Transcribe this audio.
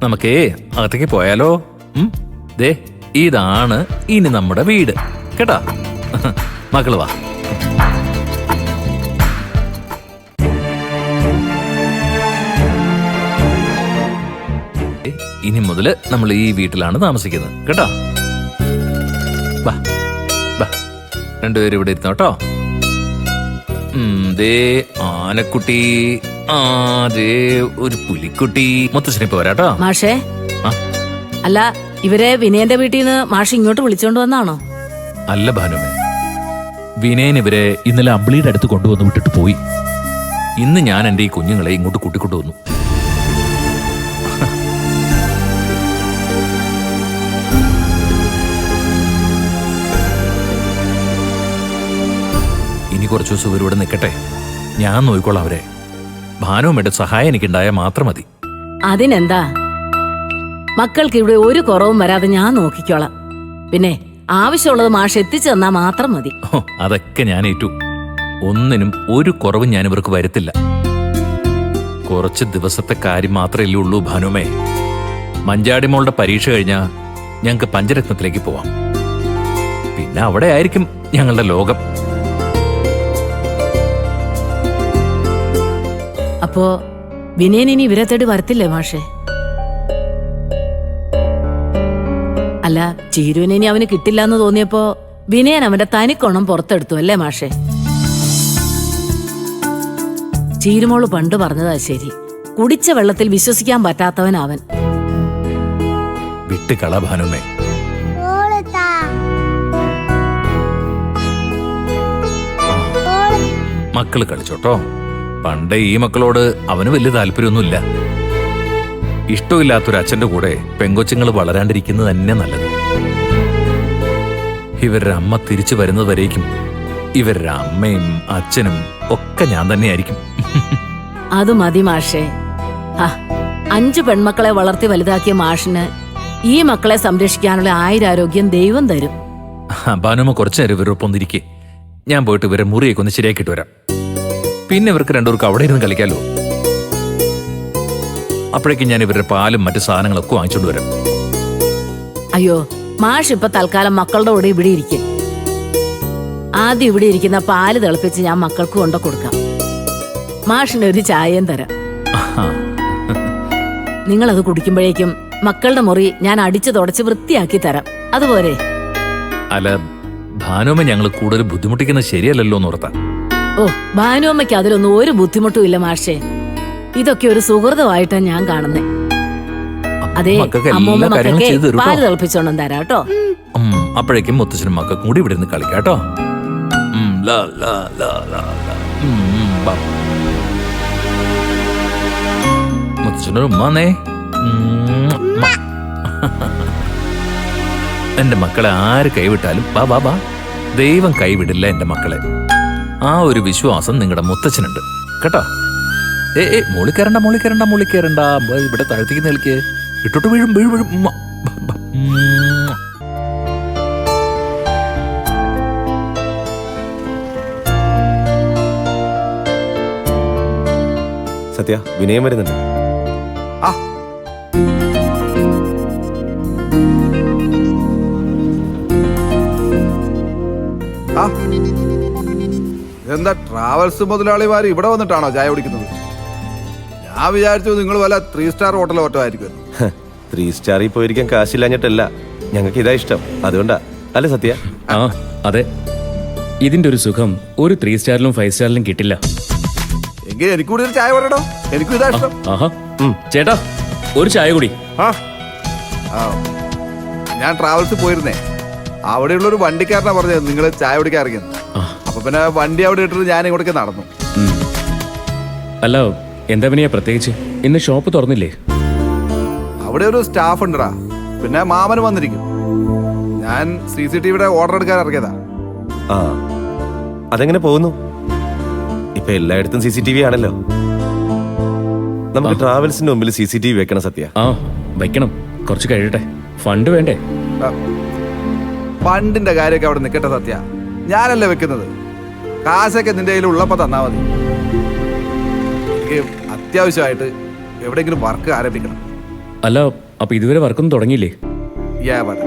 നമുക്കേ അകത്തേക്ക് പോയാലോ? ദേ ഇതാണ് ഇനി നമ്മുടെ വീട് കേട്ടാ. മക്കള് വാ. ഇനി മുതല് നമ്മൾ ഈ വീട്ടിലാണ് താമസിക്കുന്നത് കേട്ടോ. വാ വാ, രണ്ടുപേരും ഇവിടെ ഇരുന്നോട്ടോ. ദേ ആനക്കുട്ടി, ദേ ഒരു പുലിക്കുട്ടി. മുത്തശ്ശനിപ്പോ വരാട്ടോ. മാഷേ, അല്ല ഇവരെ വിനയന്റെ വീട്ടിൽ നിന്ന് മാഷ് ഇങ്ങോട്ട് വിളിച്ചോണ്ട് വന്നാണോ? അല്ല ഭാനുമേ, വിനയൻ ഇവരെ ഇന്നലെ അമ്പിളിയുടെ അടുത്ത് കൊണ്ടുവന്ന് വിട്ടിട്ട് പോയി. ഇന്ന് ഞാൻ എന്റെ ഈ കുഞ്ഞുങ്ങളെ ഇങ്ങോട്ട് കൂട്ടിക്കൊണ്ടുവന്നു. ഇനി കുറച്ചു ദിവസം ഇവരിവിടെ നിൽക്കട്ടെ, ഞാൻ നോക്കിക്കോളാം അവരെ. ഭാനുമ്മയുടെ സഹായം എനിക്കുണ്ടായാൽ മാത്രം മതി. അതിനെന്താ, മക്കൾക്ക് ഇവിടെ ഒരു കുറവും വരാതെ ഞാൻ നോക്കിക്കോളാം. പിന്നെ ആവശ്യമുള്ളത് മാഷ് എത്തിച്ചു തന്നാ മാത്രം മതി. അതൊക്കെ ഞാൻ ഏറ്റു. ഒന്നിനും ഒരു കുറവും ഞാൻ ഇവർക്ക് വരുത്തില്ല. കുറച്ച് ദിവസത്തെ കാര്യം മാത്രമേ ഉള്ളൂ ഭാനുമേ. മഞ്ചാടിമോളുടെ പരീക്ഷ കഴിഞ്ഞാൽ ഞങ്ങൾക്ക് പഞ്ചരത്നത്തിലേക്ക് പോവാം. പിന്നെ അവിടെ ആയിരിക്കും ഞങ്ങളുടെ ലോകം. അപ്പോ വിനയൻ ഇനി ഇവരെ തേടി വരത്തില്ലേ മാഷേ? അല്ല, ചീരുവിനെ ഇനി അവന് കിട്ടില്ല എന്ന് തോന്നിയപ്പോ വിനയൻ അവന്റെ തനിക്കൊണം പുറത്തെടുത്തു അല്ലേ മാഷേ? ചീരുമോള് പണ്ട് പറഞ്ഞതാ ശരി, കുടിച്ച വെള്ളത്തിൽ വിശ്വസിക്കാൻ പറ്റാത്തവൻ അവൻ. വിട്ടുകള ഭാനുമേ. മക്കള് കളിച്ചോട്ടോ. പണ്ടേ ഈ മക്കളോട് അവന് വലിയ താല്പര്യമൊന്നുമില്ല. ഇഷ്ടമില്ലാത്തൊരു അച്ഛന്റെ കൂടെ പെങ്കൊച്ചുങ്ങൾ വളരാണ്ടിരിക്കുന്നത് തന്നെ നല്ലത്. ഇവരുടെ അമ്മ തിരിച്ചു വരുന്നതുവരേക്കും ഇവരുടെ അമ്മയും അച്ഛനും ഒക്കെ ഞാൻ തന്നെയായിരിക്കും. അത് മതി മാഷേ. 5 പെൺമക്കളെ വളർത്തി വലുതാക്കിയ മാഷിന് ഈ മക്കളെ സംരക്ഷിക്കാനുള്ള ആയുരാരോഗ്യം ദൈവം തരും. ഭാനുമ കുറച്ചു നേരം ഇവരൊപ്പം ഒന്നിരിക്കെ. ഞാൻ പോയിട്ട് ഇവരെ മുറിയൊക്കെ ഒന്ന് ശരിയാക്കിയിട്ട് വരാം. പിന്നെ ഇവർക്ക് രണ്ടുപേർക്ക് അവിടെ ഇരുന്ന് കളിക്കാലോ. അപ്പോഴേക്കും ഞാൻ ഇവരുടെ പാലും മറ്റു സാധനങ്ങളൊക്കെ വാങ്ങിച്ചോണ്ട് വരാം. അയ്യോ, മാഷ് ഇപ്പൊ തൽക്കാലം മക്കളുടെ കൂടെ ഇവിടെ ഇരിക്കും. ആദ്യം ഇവിടെ ഇരിക്കുന്ന പാല് തിളപ്പിച്ച് ഞാൻ മക്കൾക്ക് കൊണ്ടു കൊടുക്കാം. മാഷിന് ഒരു ചായയും തരാം. നിങ്ങളത് കുടിക്കുമ്പോഴേക്കും മക്കളുടെ മുറി ഞാൻ അടിച്ചു തുടച്ച് വൃത്തിയാക്കി തരാം. അതുപോലെ. അല്ല ഭാനുമ്മ ഞങ്ങൾ കൂടുതൽ ബുദ്ധിമുട്ടിക്കുന്നത് ശരിയല്ലല്ലോ എന്ന് ഓർത്താ. ഓ, ഭാനുമ്മയ്ക്ക് അതിലൊന്നും ഒരു ബുദ്ധിമുട്ടും ഇല്ല മാഷേ. ഇതൊക്കെ ഒരു സുഹൃതമായിട്ടാണ് ഞാൻ കാണുന്നേ. അതെ, അമ്മൂമ്മ മക്കൾക്ക് പാല് തിളപ്പിച്ചോണ്ടും തരാം കേട്ടോ. അപ്പോഴേക്കും മുത്തച്ഛനും മക്കൾക്കും കൂടി ഇവിടെ നിന്ന് കളിക്കാട്ടോ. മുത്തച്ഛനൊരു ഉമ്മാന്നേ. എന്റെ മക്കളെ ആര് കൈവിട്ടാലും ബാ ബാ ബാ, ദൈവം കൈവിടില്ല എന്റെ മക്കളെ. ആ ഒരു വിശ്വാസം നിങ്ങളുടെ മുത്തച്ഛനുണ്ട് കേട്ടോ. മോളിക്കരണ്ട മോളിക്കരണ്ട മോളിക്കരണ്ട, ഇവിടെ താഴ്ത്തേക്ക് നിൽക്ക്. ഇട്ടോട്ട് വീഴും വീഴും വീഴും. സത്യ, വിനയം വരുന്നുണ്ട്. എന്താ ട്രാവൽസ് മുതലാളിമാർ ഇവിടെ വന്നിട്ടാണോ ചായ കുടിക്കുന്നത്? ഞാൻ വിചാരിച്ചു നിങ്ങൾ വല്ല 3 സ്റ്റാർ ഹോട്ടലോ ഒറ്റ ആയിരിക്കും. 3 സ്റ്റാറിൽ പോയിരിക്കാൻ കാശില്ലാഞ്ഞിട്ടല്ല, ഞങ്ങൾക്ക് ഇതാ ഇഷ്ടം, അതുകൊണ്ടാ. അല്ലേ സത്യ? അതെ, ഇതിന്റെ ഒരു സുഖം ഒരു 3 സ്റ്റാറിലും 5 സ്റ്റാറിലും കിട്ടില്ല. എങ്കിൽ എനിക്കൂടി ഒരു ചായ പറയണോ, എനിക്കും ഇതാ ഇഷ്ടം. ചേട്ടാ, ഒരു ചായ കൂടി. ഞാൻ ട്രാവൽസിൽ പോയിരുന്നേ, അവിടെയുള്ളൊരു വണ്ടിക്കാരനാ പറഞ്ഞത് നിങ്ങൾ ചായ കുടിക്കാൻ ഇറങ്ങിയത്. അപ്പൊ പിന്നെ വണ്ടി അവിടെ ഇട്ടിട്ട് ഞാൻ ഇങ്ങോട്ടേക്ക് നടന്നു. അല്ല, എന്താ വിനയ പ്രത്യേകിച്ച്? ഇന്ന് ഷോപ്പ് തുറന്നില്ലേ? അവിടെ ഒരു സ്റ്റാഫ് ഉണ്ടടാ, പിന്നെ മാമന് വന്നിരിക്കും. ഞാൻ CCTVയുടെ ഓർഡർ എടുക്കാൻ ഇറങ്ങിയതാ. അതെങ്ങനെ പോകുന്നു? ഇപ്പൊ എല്ലായിടത്തും CCTV ആണല്ലോ. നമുക്ക് ട്രാവൽസിന്റെ മുമ്പിൽ CCTV വെക്കണം സത്യ. വെക്കണം, കുറച്ച് കഴിയട്ടെ. ഫണ്ട് വേണ്ടേ? ഫണ്ടിന്റെ കാര്യമൊക്കെ അവിടെ നിൽക്കട്ടെ സത്യ, ഞാനല്ലേ വെക്കുന്നത്. കാശൊക്കെ നിന്റെ കയ്യിൽ ഉള്ളപ്പോ തന്നാ മതി. എനിക്ക് അത്യാവശ്യമായിട്ട് എവിടെയെങ്കിലും വർക്ക് ആരംഭിക്കണം. അല്ല അപ്പൊ ഇതുവരെ വർക്കൊന്നും തുടങ്ങിയില്ലേ? എവിടെ